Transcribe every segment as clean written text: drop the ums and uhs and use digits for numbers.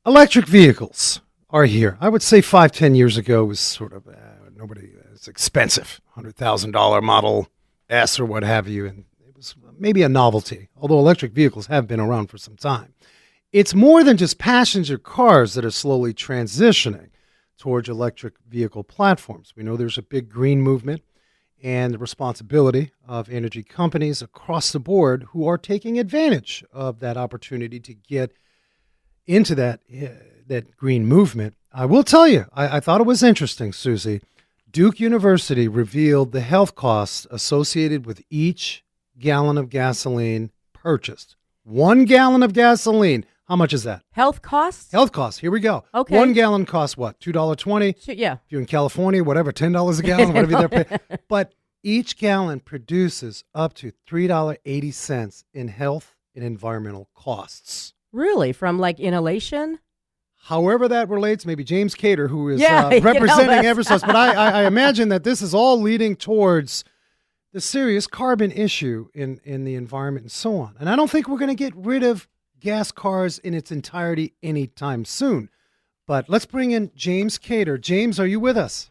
Electric vehicles are here. I would say 5, 10 years ago was sort of it's expensive, $100,000 Model S or what have you, and it was maybe a novelty. Although electric vehicles have been around for some time, it's more than just passenger cars that are slowly transitioning towards electric vehicle platforms. We know there's a big green movement and the responsibility of energy companies across the board who are taking advantage of that opportunity to get into that green movement. I will tell you, I thought it was interesting, Susie. Duke University revealed the health costs associated with each gallon of gasoline purchased. 1 gallon of gasoline. How much is that? Health costs? Health costs. Here we go. Okay. 1 gallon costs what? $2.20? Yeah. If you're in California, whatever, $10 a gallon, whatever they're paying. But each gallon produces up to $3.80 in health and environmental costs. Really? From like inhalation? However that relates, maybe James Cater, who is that's- representing Eversource, but I imagine that this is all leading towards the serious carbon issue in the environment and so on. And I don't think we're going to get rid of gas cars in its entirety anytime soon. But let's bring in James Cater. James, are you with us?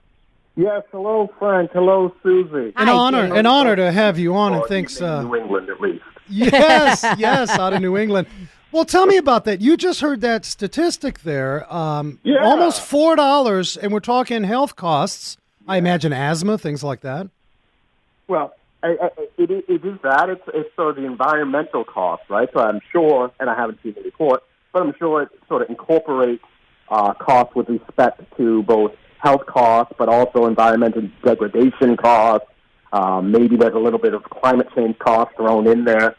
Yes, hello, Frank. Hello, Susie. An honor to have you on, and thanks. New England, at least. Yes, out of New England. Well, tell me about that. You just heard that statistic there. Almost $4, and we're talking health costs. I imagine asthma, things like that. Well, it is that. It's sort of the environmental cost, right? So I'm sure, and I haven't seen the report, but I'm sure it sort of incorporates costs with respect to both health costs, but also environmental degradation costs. Maybe there's a little bit of climate change costs thrown in there.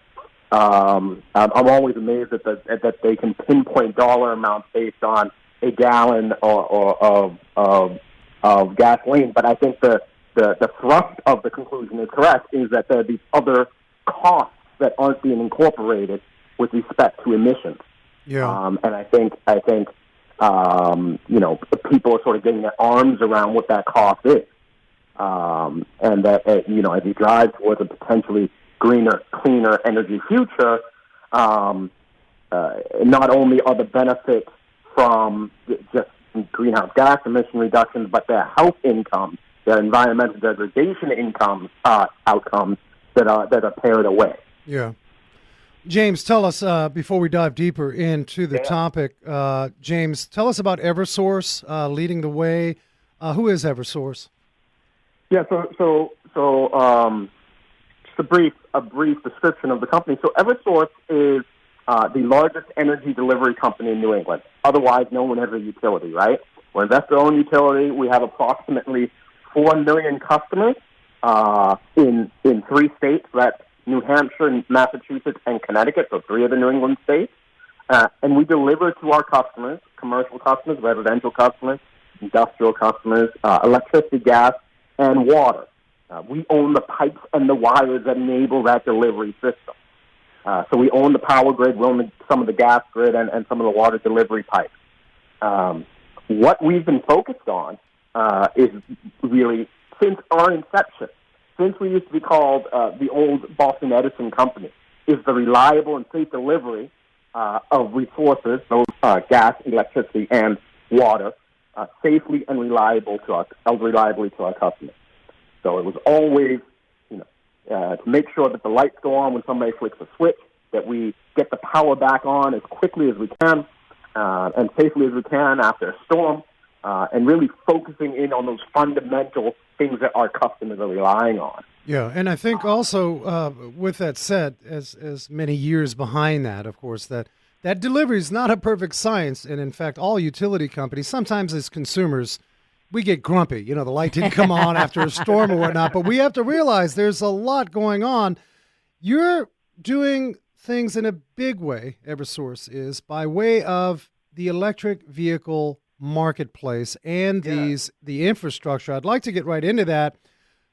I'm always amazed that they can pinpoint dollar amounts based on a gallon of gasoline. But I think the thrust of the conclusion is correct, is that there are these other costs that aren't being incorporated with respect to emissions. Yeah. And I think people are sort of getting their arms around what that cost is. And that, as you drive towards a potentially greener, cleaner energy future, not only are the benefits from just greenhouse gas emission reductions, but their health incomes, their environmental degradation outcomes that are paired away. Yeah. James, tell us, before we dive deeper into the topic, James, tell us about Eversource leading the way. Who is Eversource? Yeah, so just a brief description of the company. So Eversource is the largest energy delivery company in New England, otherwise known as a utility, right? We're an investor-owned utility. We have approximately 4 million customers in 3 states. That's New Hampshire, Massachusetts, and Connecticut, so 3 of the New England states. And we deliver to our customers, commercial customers, residential customers, industrial customers, electricity, gas, and water. We own the pipes and the wires that enable that delivery system. So we own the power grid, we own some of the gas grid, and some of the water delivery pipes. What we've been focused on is really, since our inception, since we used to be called the old Boston Edison Company, is the reliable and safe delivery of resources, both gas, electricity, and water, safely and reliably to our customers. So it was always, to make sure that the lights go on when somebody flicks a switch, that we get the power back on as quickly as we can and safely as we can after a storm, and really focusing in on those fundamental things that our customers are relying on. Yeah, and I think also, with that said, as many years behind that, of course, that delivery is not a perfect science. And in fact, all utility companies, sometimes as consumers, we get grumpy. The light didn't come on after a storm or whatnot. But we have to realize there's a lot going on. You're doing things in a big way, Eversource is, by way of the electric vehicle marketplace and the infrastructure. I'd like to get right into that.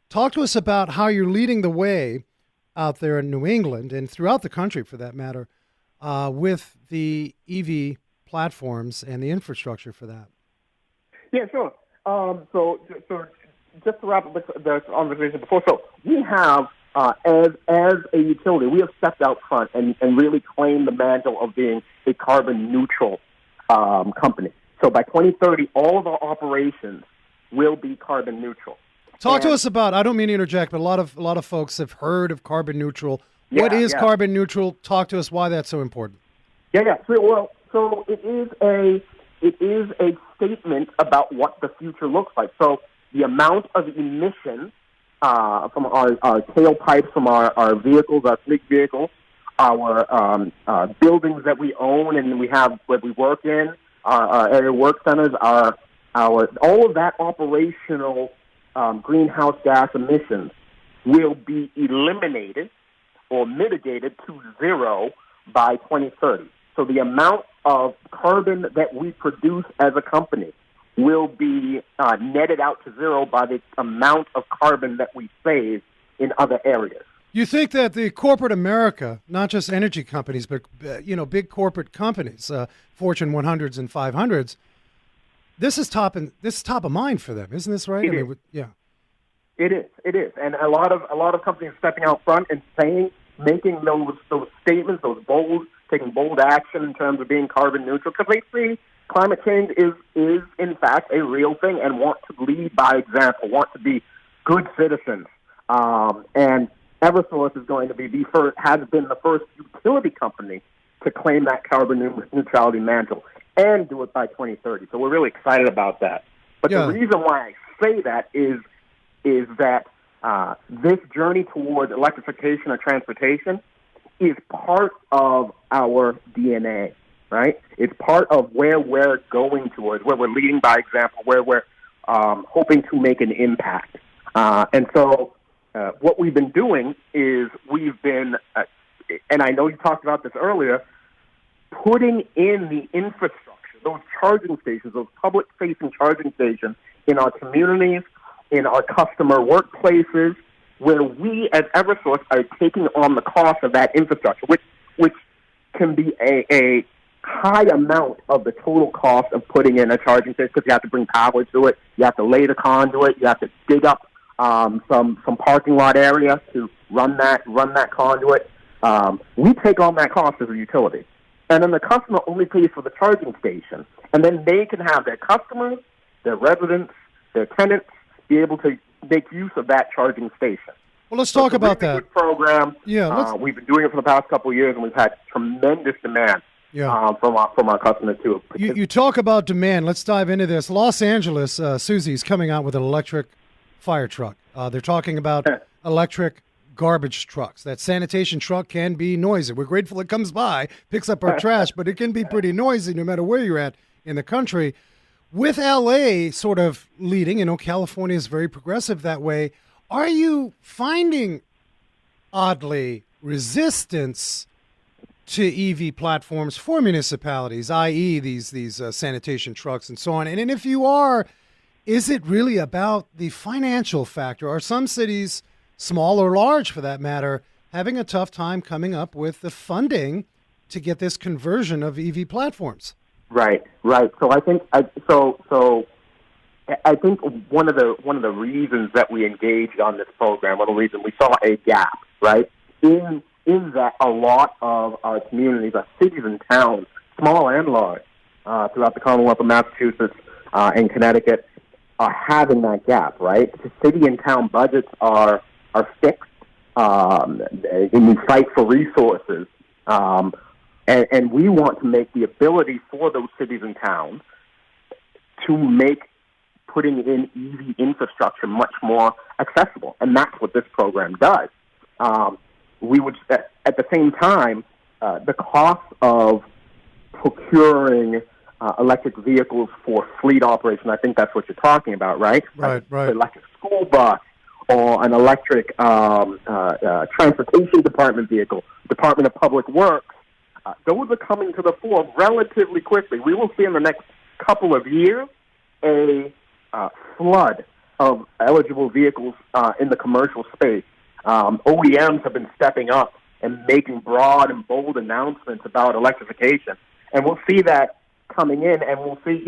Talk to us about how you're leading the way out there in New England and throughout the country, for that matter, with the EV platforms and the infrastructure for that. Yeah, sure. So just to wrap up the conversation before, so we have, as a utility, we have stepped out front and really claimed the mantle of being a carbon neutral company. So by 2030, all of our operations will be carbon neutral. Talk to us about, I don't mean to interject, but a lot of folks have heard of carbon neutral. What is Yeah. carbon neutral? Talk to us why that's so important. Yeah. So it is a statement about what the future looks like. So the amount of emissions from our tailpipes from our vehicles, our fleet vehicles, our buildings that we own and we have where we work in, our area work centers, our all of that operational greenhouse gas emissions will be eliminated or mitigated to zero by 2030. So the amount of carbon that we produce as a company will be netted out to zero by the amount of carbon that we save in other areas. You think that the corporate America, not just energy companies, but big corporate companies, Fortune 100s and 500s, this is top of mind for them, isn't this right? It is. Yeah. It is, and a lot of companies stepping out front and making those statements, taking bold action in terms of being carbon neutral, because they see climate change is in fact a real thing and want to lead by example, want to be good citizens. And Eversource is going to be has been the first utility company to claim that carbon neutrality mantle and do it by 2030. So we're really excited about that. But the reason why I say that is that this journey toward electrification of transportation is part of our DNA, right? It's part of where we're going towards, where we're leading by example, where we're hoping to make an impact. And so what we've been doing is we've been, and I know you talked about this earlier, putting in the infrastructure, those charging stations, those public-facing charging stations in our communities, in our customer workplaces, where we as Eversource are taking on the cost of that infrastructure, which can be a high amount of the total cost of putting in a charging station, because you have to bring power to it, you have to lay the conduit, you have to dig up some parking lot area to run that conduit. We take on that cost as a utility, and then the customer only pays for the charging station, and then they can have their customers, their residents, their tenants be able to make use of that charging station. Well, let's talk about that. Good program. Yeah, we've been doing it for the past couple of years, and we've had tremendous demand from our customers too. You talk about demand. Let's dive into this. Los Angeles, Susie's coming out with an electric fire truck. They're talking about electric garbage trucks. That sanitation truck can be noisy. We're grateful it comes by, picks up our trash, but it can be pretty noisy no matter where you're at in the country. With LA sort of leading, California is very progressive that way. Are you finding, oddly, resistance to EV platforms for municipalities, i.e. these sanitation trucks and so on? And if you are, is it really about the financial factor? Are some cities, small or large for that matter, having a tough time coming up with the funding to get this conversion of EV platforms? Right. So I think I think one of the reasons that we engaged on this program, one of the reasons we saw a gap, right, in that a lot of our communities, our cities and towns, small and large, throughout the Commonwealth of Massachusetts and Connecticut, are having that gap, right? The city and town budgets are fixed, and we fight for resources. And we want to make the ability for those cities and towns to make putting in EV infrastructure much more accessible. And that's what this program does. We would, at the same time, the cost of procuring electric vehicles for fleet operation, I think that's what you're talking about, right? Right. An electric school bus or an electric transportation department vehicle, Department of Public Works, those are coming to the fore relatively quickly. We will see in the next couple of years a flood of eligible vehicles in the commercial space. OEMs have been stepping up and making broad and bold announcements about electrification. And we'll see that coming in, and we'll see,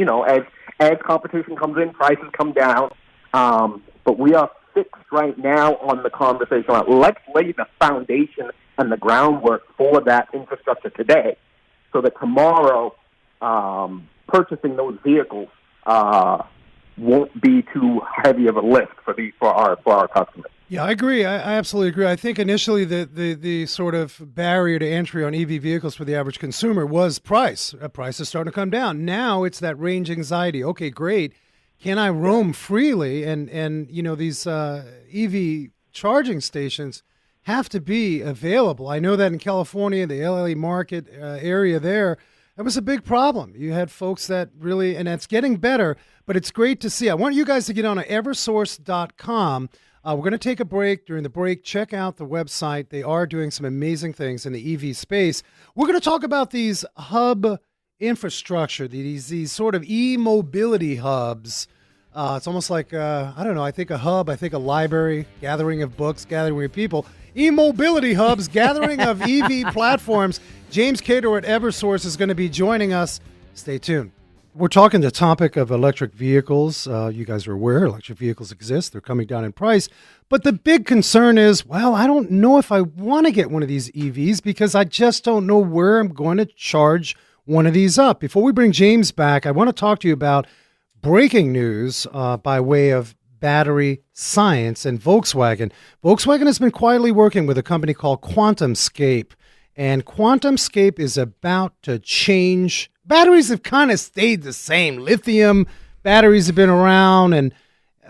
as competition comes in, prices come down. But we are fixed right now on the conversation. Let's lay the foundation and the groundwork for that infrastructure today so that tomorrow purchasing those vehicles won't be too heavy of a lift for our customers. Yeah, I agree. I absolutely agree. I think initially the sort of barrier to entry on EV vehicles for the average consumer was price. Price is starting to come down. Now it's that range anxiety. Okay, great. Can I roam freely? And these EV charging stations have to be available. I know that in California, the LA market area there, that was a big problem. You had folks that really, and it's getting better, but it's great to see. I want you guys to get on eversource.com. We're going to take a break. During the break, check out the website. They are doing some amazing things in the EV space. We're going to talk about these hub infrastructure, these sort of e-mobility hubs. It's almost like, I think a hub, I think a library, gathering of books, gathering of people. E-mobility hubs, gathering of EV platforms. James Cato at Eversource is going to be joining us. Stay tuned. We're talking the topic of electric vehicles. You guys are aware electric vehicles exist. They're coming down in price. But the big concern is, well, I don't know if I want to get one of these EVs because I just don't know where I'm going to charge one of these up. Before we bring James back, I want to talk to you about breaking news by way of battery science and Volkswagen. Volkswagen has been quietly working with a company called QuantumScape, and QuantumScape is about to change. Batteries have kind of stayed the same. Lithium batteries have been around,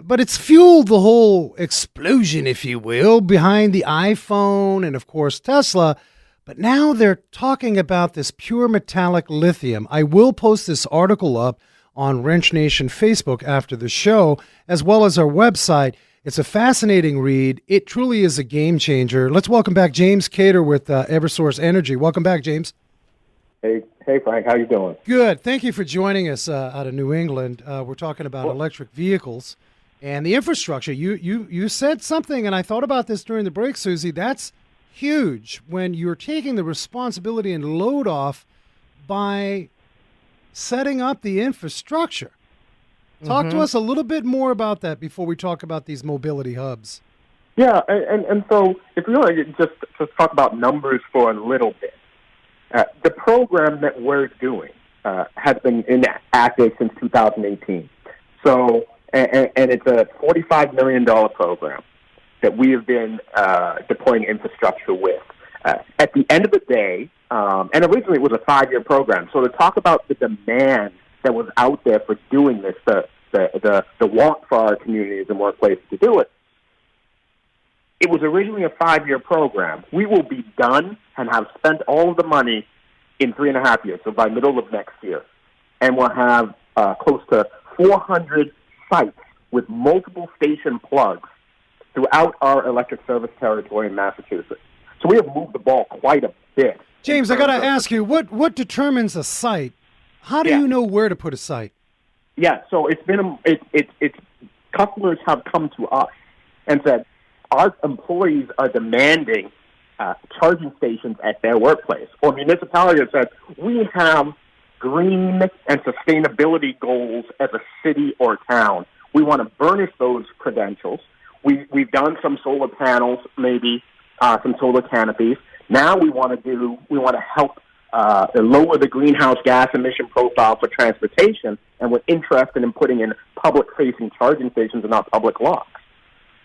but it's fueled the whole explosion, if you will, behind the iPhone and, of course, Tesla. But now they're talking about this pure metallic lithium. I will post this article up on Wrench Nation Facebook after the show, as well as our website. It's a fascinating read. It truly is a game changer. Let's welcome back James Cater with Eversource Energy. Welcome back, James. Hey, Frank, how you doing? Good. Thank you for joining us out of New England. We're talking about electric vehicles and the infrastructure. You said something, and I thought about this during the break, Susie. That's huge when you're taking the responsibility and load off by setting up the infrastructure. Talk to us a little bit more about that before we talk about these mobility hubs. Yeah, and so if we want to just talk about numbers for a little bit, the program that we're doing has been active since 2018. So, and it's a $45 million program that we have been deploying infrastructure with. At the end of the day, and originally it was a 5-year program. So to talk about the demand that was out there for doing this, the want for our communities and workplaces to do it, it was originally a 5-year program. We will be done and have spent all of the money in 3.5 years, so by middle of next year. And we'll have close to 400 sites with multiple station plugs throughout our electric service territory in Massachusetts. So we have moved the ball quite a bit. James, I got to ask you, what determines a site? How do you know where to put a site? Yeah, so it's been it's customers have come to us and said our employees are demanding charging stations at their workplace, or municipality that said we have green and sustainability goals as a city or town. We want to burnish those credentials. We've done some solar panels, maybe some solar canopies. Now we want to help lower the greenhouse gas emission profile for transportation, and we're interested in putting in public-facing charging stations in our public lots.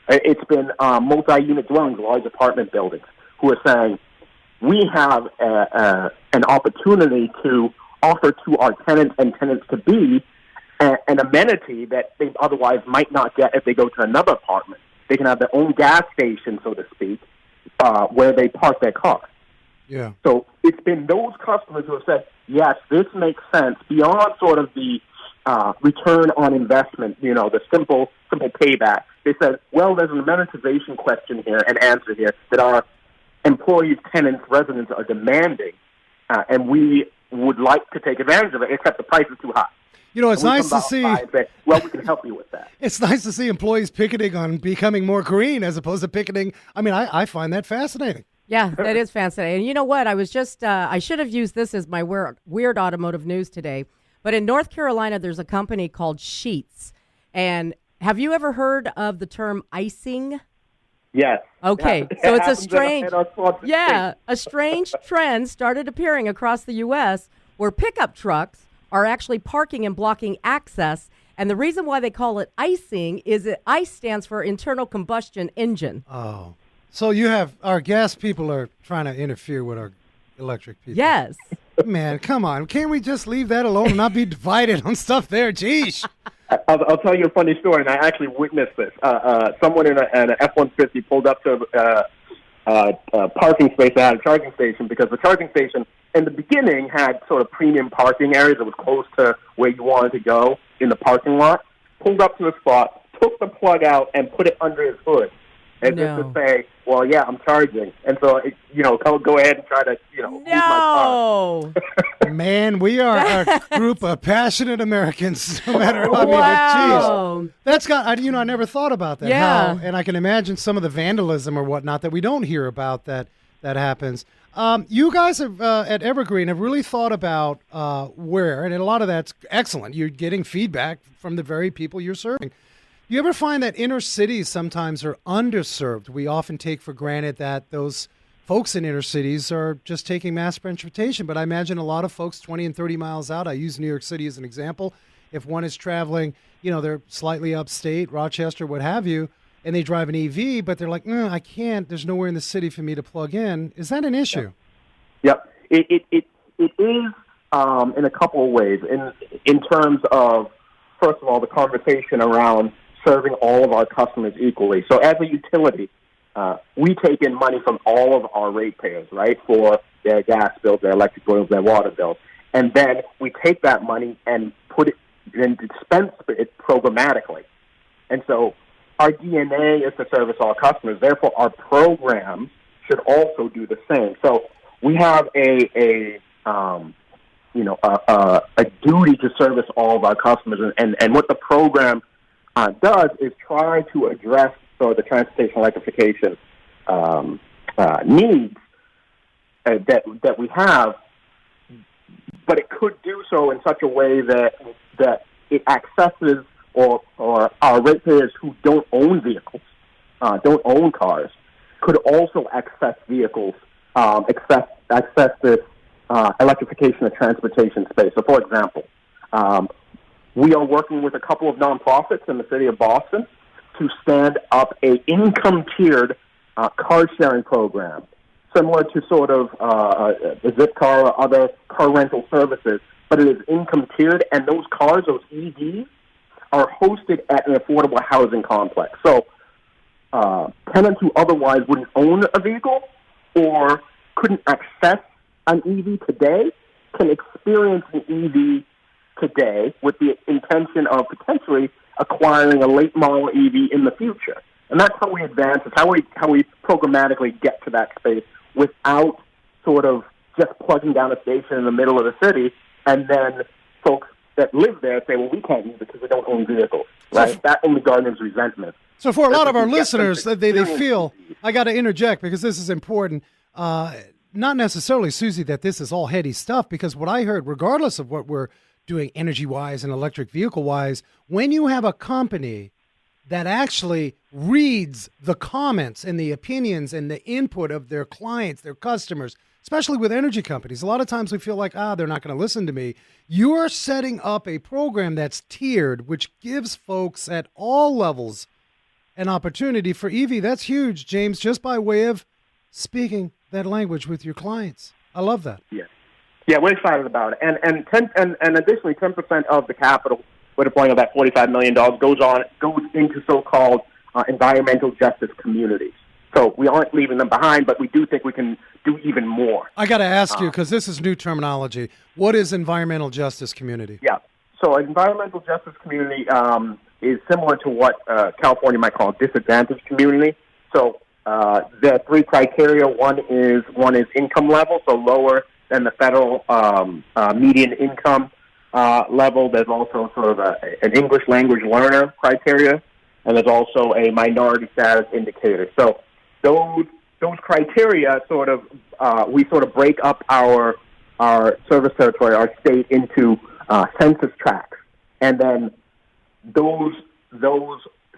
It's been multi-unit dwellings, large apartment buildings, who are saying we have an opportunity to offer to our tenants and tenants-to-be an amenity that they otherwise might not get if they go to another apartment. They can have their own gas station, so to speak, where they park their car. Yeah. So it's been those customers who have said, yes, this makes sense beyond sort of the return on investment, the simple payback. They said, well, there's an amenitization question here and answer here that our employees, tenants, residents are demanding, and we would like to take advantage of it, except the price is too high. It's nice to see. Say, well, we can help you with that. It's nice to see employees picketing on becoming more green as opposed to picketing. I mean, I find that fascinating. Yeah, that is fascinating. And you know what? I was just, I should have used this as my weird automotive news today. But in North Carolina, there's a company called Sheets. And have you ever heard of the term icing? Yes. Okay, so it's a strange trend started appearing across the U.S. where pickup trucks are actually parking and blocking access. And the reason why they call it icing is that ICE stands for internal combustion engine. Oh. So you have our gas people are trying to interfere with our electric people. Yes. Man, come on. Can't we just leave that alone and not be divided on stuff there? Jeez. I'll tell you a funny story, and I actually witnessed this. Someone in an F-150 pulled up to a parking space that had a charging station, because the charging station in the beginning had sort of premium parking areas that was close to where you wanted to go in the parking lot. Pulled up to a spot, took the plug out, and put it under his hood. And just to say, well, yeah, I'm charging. And so, go ahead and try to, move my car. Man, we are a group of passionate Americans, no matter what. Wow. Geez, that's got, I never thought about that. Yeah. And I can imagine some of the vandalism or whatnot that we don't hear about that happens. You guys have, at Evergreen have really thought about where, and a lot of that's excellent. You're getting feedback from the very people you're serving. You ever find that inner cities sometimes are underserved? We often take for granted that those folks in inner cities are just taking mass transportation, but I imagine a lot of folks 20 and 30 miles out. I use New York City as an example. If one is traveling, they're slightly upstate, Rochester, what have you, and they drive an EV, but they're like, no, I can't. There's nowhere in the city for me to plug in. Is that an issue? Yep. It is in a couple of ways. In terms of, first of all, the conversation around serving all of our customers equally. So as a utility, we take in money from all of our ratepayers, right, for their gas bills, their electric bills, their water bills. And then we take that money and put it and dispense it programmatically. And so our DNA is to service all customers. Therefore, our programs should also do the same. So we have a duty to service all of our customers. And what the program does is try to address the transportation electrification needs that we have, but it could do so in such a way that it accesses or our ratepayers who don't own vehicles, don't own cars, could also access vehicles, access this electrification of transportation space. So, for example, we are working with a couple of nonprofits in the city of Boston to stand up a income-tiered car-sharing program, similar to sort of a Zipcar or other car rental services, but it is income-tiered, and those cars, those EVs, are hosted at an affordable housing complex. So tenants who otherwise wouldn't own a vehicle or couldn't access an EV today can experience an EV today with the intention of potentially acquiring a late model EV in the future. And that's how we advance. It's how we programmatically get to that space without sort of just plugging down a station in the middle of the city, and then folks that live there say, well, we can't use it because we don't own vehicles, right? So that only garners resentment. So for a lot of our listeners, they feel, I got to interject because this is important, not necessarily, Susie, that this is all heady stuff, because what I heard, regardless of what we're doing energy-wise and electric vehicle-wise, when you have a company that actually reads the comments and the opinions and the input of their clients, their customers, especially with energy companies, a lot of times we feel like, they're not going to listen to me. You're setting up a program that's tiered, which gives folks at all levels an opportunity for EV. That's huge, James, just by way of speaking that language with your clients. I love that. Yeah, we're excited about it. And additionally, 10% of the capital we're deploying of that $45 million goes into so-called environmental justice communities. So we aren't leaving them behind, but we do think we can do even more. I got to ask you, because this is new terminology. What is environmental justice community? Yeah. So an environmental justice community is similar to what California might call a disadvantaged community. So there are three criteria. One is income level, so lower than the federal median income level. There's also sort of an English language learner criteria, and there's also a minority status indicator. So those criteria we break up our service territory, our state, into census tracts, and then those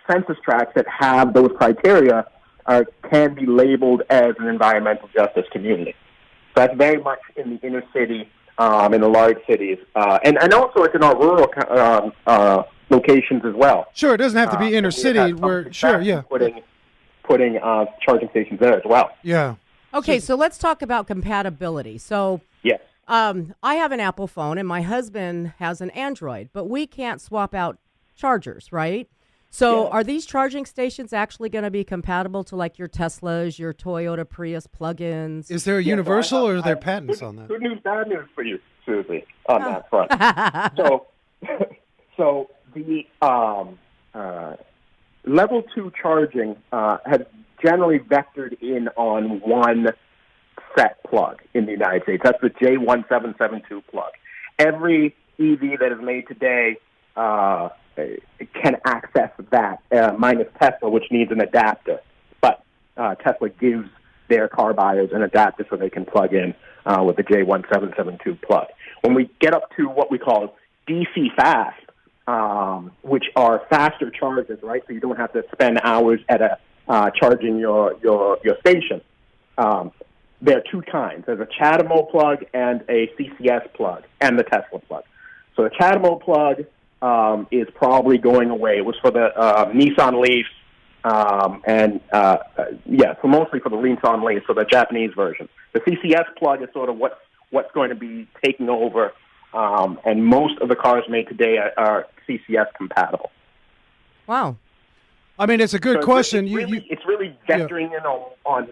census tracts that have those criteria can be labeled as an environmental justice community. So that's very much in the inner city in the large cities, and also it's in our rural locations as well. Sure, it doesn't have to be inner city. Putting charging stations there as well. Yeah. Okay, so let's talk about compatibility. So, yes. I have an Apple phone and my husband has an Android, but we can't swap out chargers, right? So are these charging stations actually going to be compatible to like your Teslas, your Toyota Prius plug-ins? Is there a universal or are there patents on that? Good news, bad news for you, Susie, on that front. So the level 2 charging has generally vectored in on one set plug in the United States. That's the J1772 plug. Every EV that is made today can access that, minus Tesla, which needs an adapter. But Tesla gives their car buyers an adapter so they can plug in with the J1772 plug. When we get up to what we call DC fast, which are faster chargers, right? So you don't have to spend hours at charging your station. There are two kinds. There's a CHAdeMO plug and a CCS plug, and the Tesla plug. So the CHAdeMO plug is probably going away. It was for the Nissan Leaf, so mostly for the Nissan Leaf, so the Japanese version. The CCS plug is sort of what's going to be taking over, and most of the cars made today are CCS compatible. Wow. I mean, it's a good question. It's really vectoring in on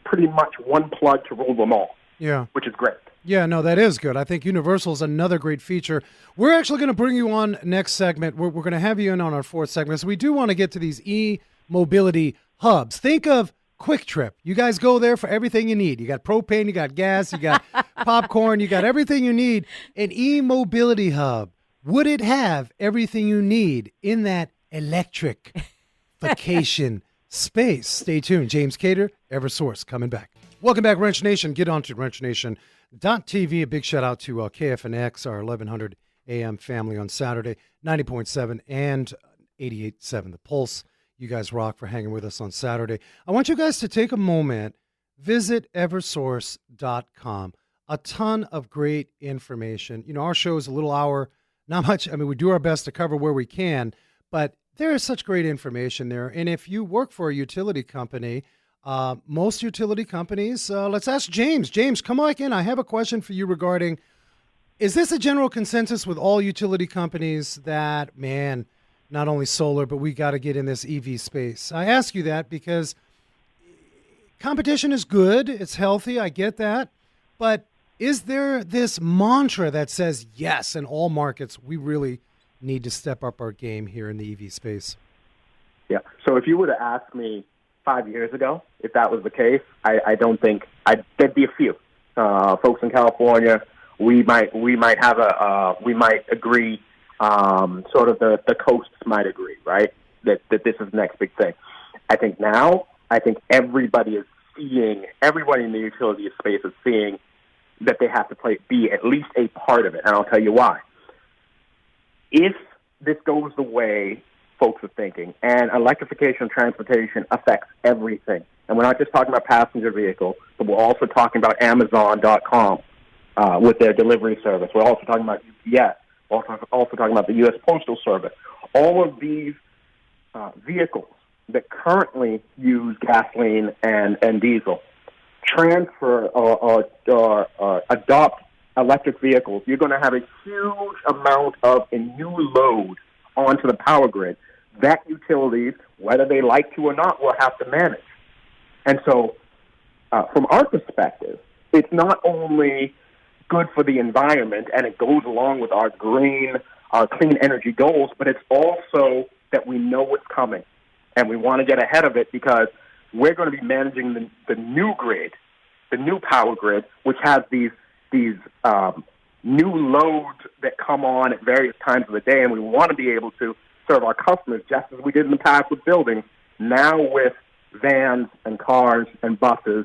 pretty much one plug to rule them all. Yeah, which is great. Yeah, no, that is good. I think Universal is another great feature. We're actually going to bring you on next segment. We're going to have you in on our fourth segment. So we do want to get to these e-mobility hubs. Think of Quick Trip. You guys go there for everything you need. You got propane, you got gas, you got popcorn, you got everything you need. An e-mobility hub. Would it have everything you need in that electrification space? Stay tuned. James Cater, Eversource, coming back. Welcome back, Wrench Nation. Get on to WrenchNation.tv. A big shout out to KFNX, our 1100 AM family on Saturday, 90.7 and 88.7 The Pulse. You guys rock for hanging with us on Saturday. I want you guys to take a moment, visit eversource.com. A ton of great information. You know, our show is a little hour, not much. I mean, we do our best to cover where we can, but there is such great information there. And if you work for a utility company, most utility companies, let's ask James. James, come back in. I have a question for you regarding, is this a general consensus with all utility companies that, man, not only solar, but we got to get in this EV space? I ask you that because competition is good. It's healthy. I get that. But is there this mantra that says, yes, in all markets, we really need to step up our game here in the EV space? Yeah. So if you would have asked me 5 years ago, if that was the case, I don't think there'd be a few folks in California. We might agree. Sort of the coasts might agree, right? That this is the next big thing. I think everybody in the utility space is seeing that they have to be at least a part of it, and I'll tell you why. If this goes the way folks are thinking, and electrification of transportation affects everything, and we're not just talking about passenger vehicles, but we're also talking about Amazon.com with their delivery service. We're also talking about UPS. We're also talking about the U.S. Postal Service. All of these vehicles that currently use gasoline and diesel transfer or adopt electric vehicles. You're going to have a huge amount of a new load onto the power grid that utilities, whether they like to or not, will have to manage. And so, from our perspective, it's not only good for the environment and it goes along with our clean energy goals, but it's also that we know what's coming and we want to get ahead of it because we're going to be managing the new grid, the new power grid, which has these new loads that come on at various times of the day, and we want to be able to serve our customers just as we did in the past with buildings, now with vans and cars and buses,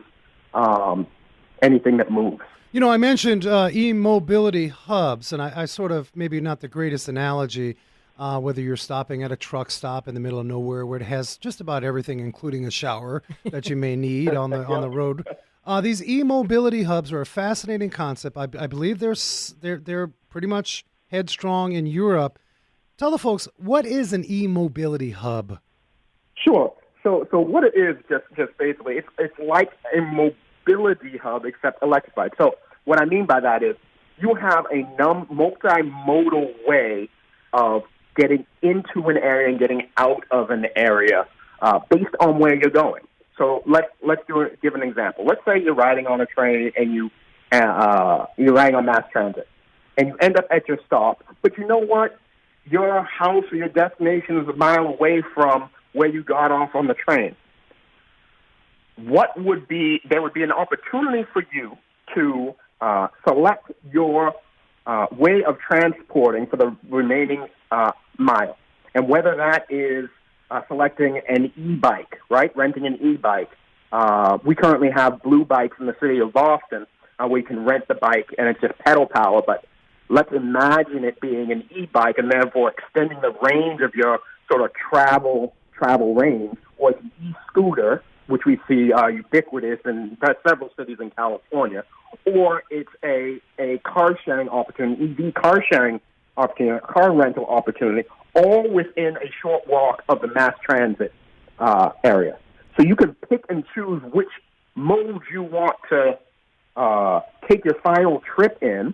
anything that moves. You know, I mentioned e-mobility hubs, and I sort of, maybe not the greatest analogy, whether you're stopping at a truck stop in the middle of nowhere where it has just about everything, including a shower that you may need on the road. These e-mobility hubs are a fascinating concept. I believe they're pretty much headstrong in Europe. Tell the folks, what is an e-mobility hub? Sure. So what it is, just basically, it's like a mobility hub except electrified. So what I mean by that is you have a multimodal way of getting into an area and getting out of an area based on where you're going. So let's give an example. Let's say you're riding on a train and you're riding on mass transit, and you end up at your stop. But you know what? Your house or your destination is a mile away from where you got off on the train. There would be an opportunity for you to select your way of transporting for the remaining mile, and whether that is selecting an e-bike, right? Renting an e-bike. We currently have blue bikes in the city of Boston where you can rent the bike and it's just pedal power, but let's imagine it being an e-bike and therefore extending the range of your sort of travel range, or it's an e-scooter, which we see ubiquitous in several cities in California, or it's a car sharing opportunity, EV car sharing opportunity, car rental opportunity, all within a short walk of the mass transit area. So you can pick and choose which mode you want to take your final trip in,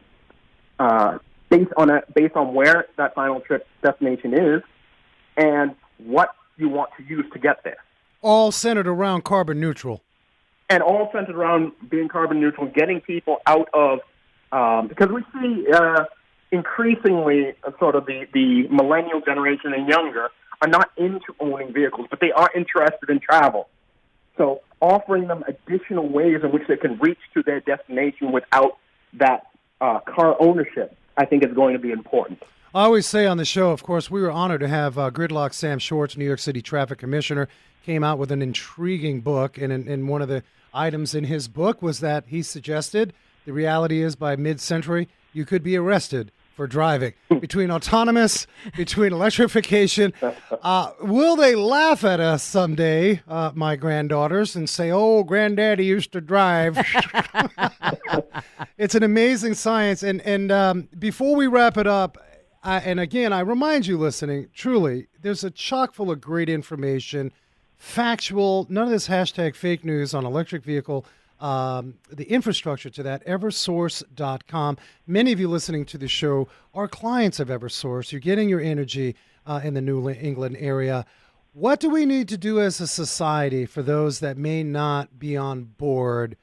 based on where that final trip destination is, and what you want to use to get there. All centered around carbon neutral. And all centered around being carbon neutral, getting people out of, because we see increasingly sort of the millennial generation and younger are not into owning vehicles, but they are interested in travel. So offering them additional ways in which they can reach to their destination without that car ownership, I think is going to be important. I always say on the show, of course, we were honored to have Gridlock Sam Schwartz, New York City Traffic Commissioner, came out with an intriguing book. And one of the items in his book was that he suggested the reality is by mid-century, you could be arrested for driving. Between autonomous, between electrification. Will they laugh at us someday, my granddaughters, and say, oh, granddaddy used to drive? It's an amazing science. And before we wrap it up, and again, I remind you listening, truly, there's a chock full of great information, factual, none of this hashtag fake news on electric vehicle, the infrastructure to that, eversource.com. Many of you listening to the show are clients of Eversource. You're getting your energy in the New England area. What do we need to do as a society for those that may not be on board?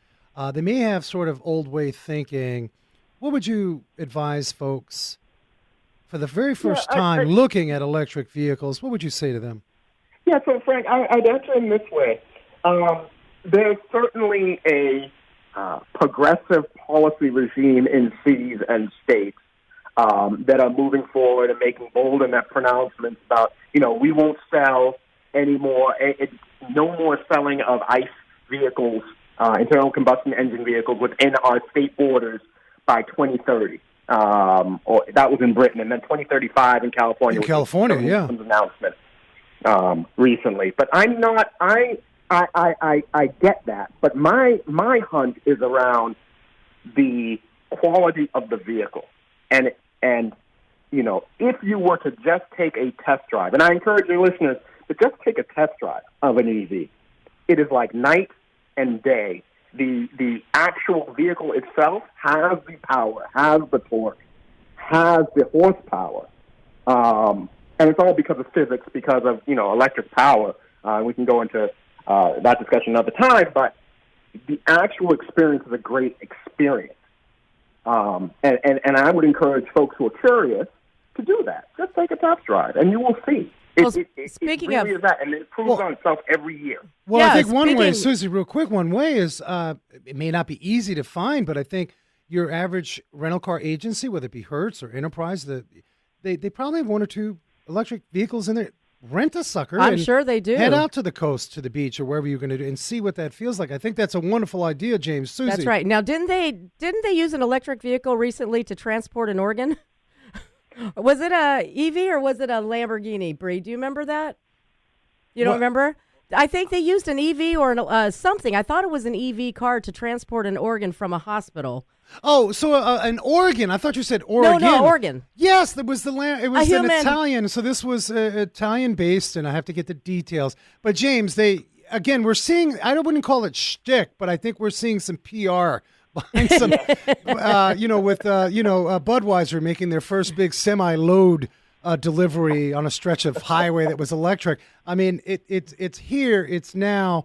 They may have sort of old way thinking. What would you advise folks for the very first time looking at electric vehicles? What would you say to them? Yeah, so Frank, I'd answer in this way. There's certainly a progressive policy regime in cities and states that are moving forward and making bold enough pronouncements about, we won't sell anymore, no more selling of ICE vehicles, internal combustion engine vehicles within our state borders by 2030. Or that was in Britain, and then 2035 in California. In California, yeah. Some announcement recently, but I'm not. I get that, but my hunt is around the quality of the vehicle, and if you were to just take a test drive, and I encourage your listeners to just take a test drive of an EV, it is like night and day. The actual vehicle itself has the power, has the torque, has the horsepower, and it's all because of physics, because of electric power. We can go into that discussion another time, but the actual experience is a great experience, and I would encourage folks who are curious to do that. Just take a test drive, and you will see. Speaking it really of is that, and it proves on itself every year. Well, Yeah, I think one way, Susie, real quick, one way is it may not be easy to find, but I think your average rental car agency, whether it be Hertz or Enterprise, they probably have one or two electric vehicles in there. Rent a sucker. I'm sure they do. Head out to the coast, to the beach, or wherever you're going to do, and see what that feels like. I think that's a wonderful idea, James. Susie. That's right. Now, didn't they use an electric vehicle recently to transport an organ? Was it a EV or was it a Lamborghini, Bree? Do you remember that? You don't remember? I think they used an EV or something. I thought it was an EV car to transport an organ from a hospital. Oh, so an organ. I thought you said Oregon. No, Oregon. Yes, it was it was A an human. Italian. So this was Italian based, and I have to get the details. But James, we're seeing. Wouldn't call it shtick, but I think we're seeing some PR behind some. Budweiser making their first big semi-load delivery on a stretch of highway that was electric. I mean, it's here. It's now.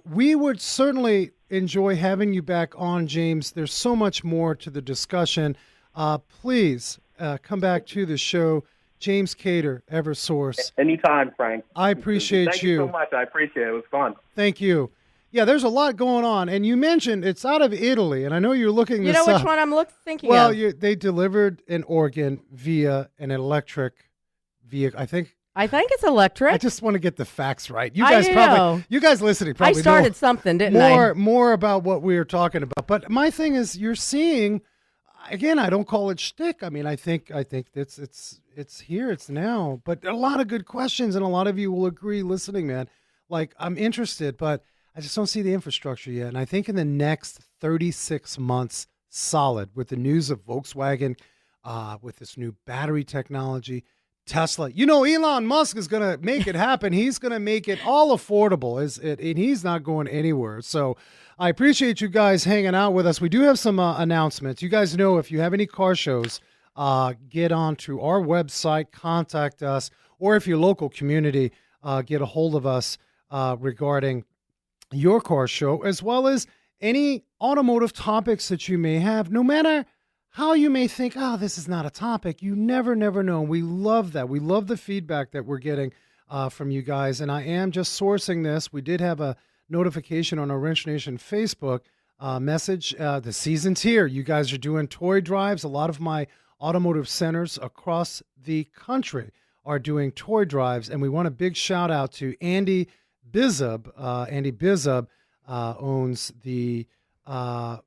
We would certainly enjoy having you back on, James. There's so much more to the discussion. Please come back to the show. James Cater, Eversource. Anytime, Frank. I appreciate Thank you so much. I appreciate it. It was fun. Thank you. Yeah, there's a lot going on. And you mentioned it's out of Italy, and I know you're looking this up. You know which one I'm thinking of? Well, they delivered an organ via an electric vehicle, I think. I think it's electric. I just want to get the facts right. You guys listening probably I started know something, didn't I? More about what we were talking about. But my thing is, you're seeing, again, I don't call it shtick. I mean, I think it's here, it's now. But a lot of good questions, and a lot of you will agree listening, man. Like, I'm interested, but I just don't see the infrastructure yet. And I think in the next 36 months, solid, with the news of Volkswagen, with this new battery technology, Tesla. Elon Musk is going to make it happen. He's going to make it all affordable, and he's not going anywhere. So I appreciate you guys hanging out with us. We do have some announcements. You guys know if you have any car shows, get on to our website, contact us, or if your local community, get a hold of us regarding your car show, as well as any automotive topics that you may have, no matter how you may think, this is not a topic. You never know. We love that. We love the feedback that we're getting from you guys. And I am just sourcing this. We did have a notification on our Wrench Nation Facebook message. The season's here. You guys are doing toy drives. A lot of my automotive centers across the country are doing toy drives. And we want a big shout out to Andy Bizub. Andy Bizub owns the, I'm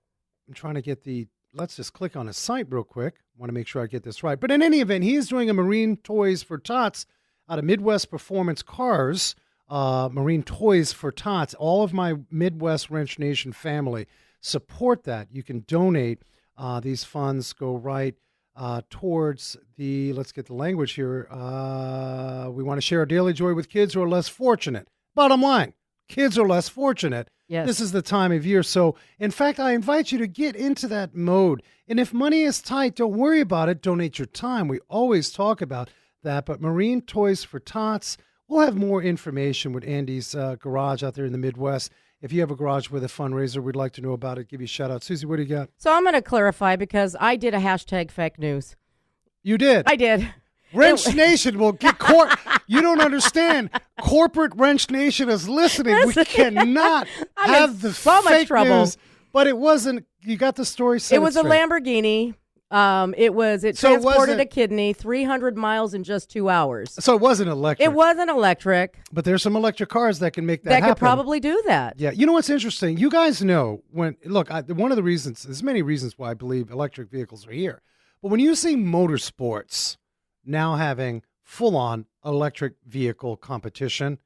trying to get the, let's just click on his site real quick. I want to make sure I get this right. But in any event, he is doing a Marine Toys for Tots out of Midwest Performance Cars, Marine Toys for Tots. All of my Midwest Wrench Nation family support that. You can donate. These funds go right towards the, let's get the language here. We want to share our daily joy with kids who are less fortunate. Bottom line, kids are less fortunate. Yes. This is the time of year. So, in fact, I invite you to get into that mode. And if money is tight, don't worry about it. Donate your time. We always talk about that. But Marine Toys for Tots, we'll have more information with Andy's garage out there in the Midwest. If you have a garage with a fundraiser, we'd like to know about it. Give you a shout out. Susie, what do you got? So I'm going to clarify because I did a hashtag fake news. You did? I did. Wrench Nation will get You don't understand. Corporate Wrench Nation is listening. We cannot have the so much fake trouble. news. But it wasn't. You got the story set. It was a straight. Lamborghini. It transported a kidney 300 miles in just 2 hours. So it wasn't electric. It wasn't electric. But there's some electric cars that can make that That happen. could probably do that. Yeah. You know what's interesting? You guys know one of the reasons, there's many reasons why I believe electric vehicles are here. But when you see motorsports now having full-on electric vehicle competition,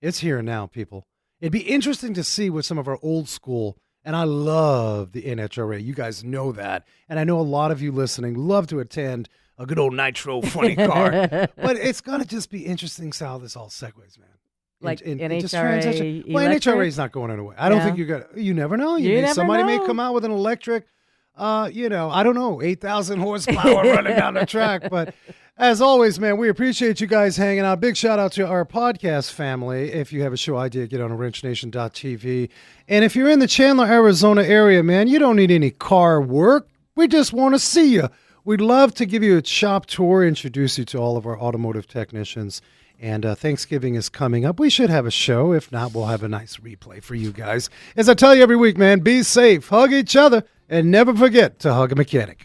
it's here now, people. It'd be interesting to see what some of our old school, and I love the NHRA. You guys know that. And I know a lot of you listening love to attend a good old nitro funny car. But it's going to just be interesting how this all segues, man. Like it just NHRA Well, electric? NHRA is not going anywhere. I don't think you never know. Somebody may come out with an electric, I don't know, 8,000 horsepower running down the track. But as always, man, we appreciate you guys hanging out. Big shout out to our podcast family. If you have a show idea, get on wrenchnation.tv. And if you're in the Chandler, Arizona area, man, you don't need any car work. We just want to see you. We'd love to give you a shop tour, introduce you to all of our automotive technicians. And Thanksgiving is coming up. We should have a show. If not, we'll have a nice replay for you guys. As I tell you every week, man, be safe, hug each other, and never forget to hug a mechanic.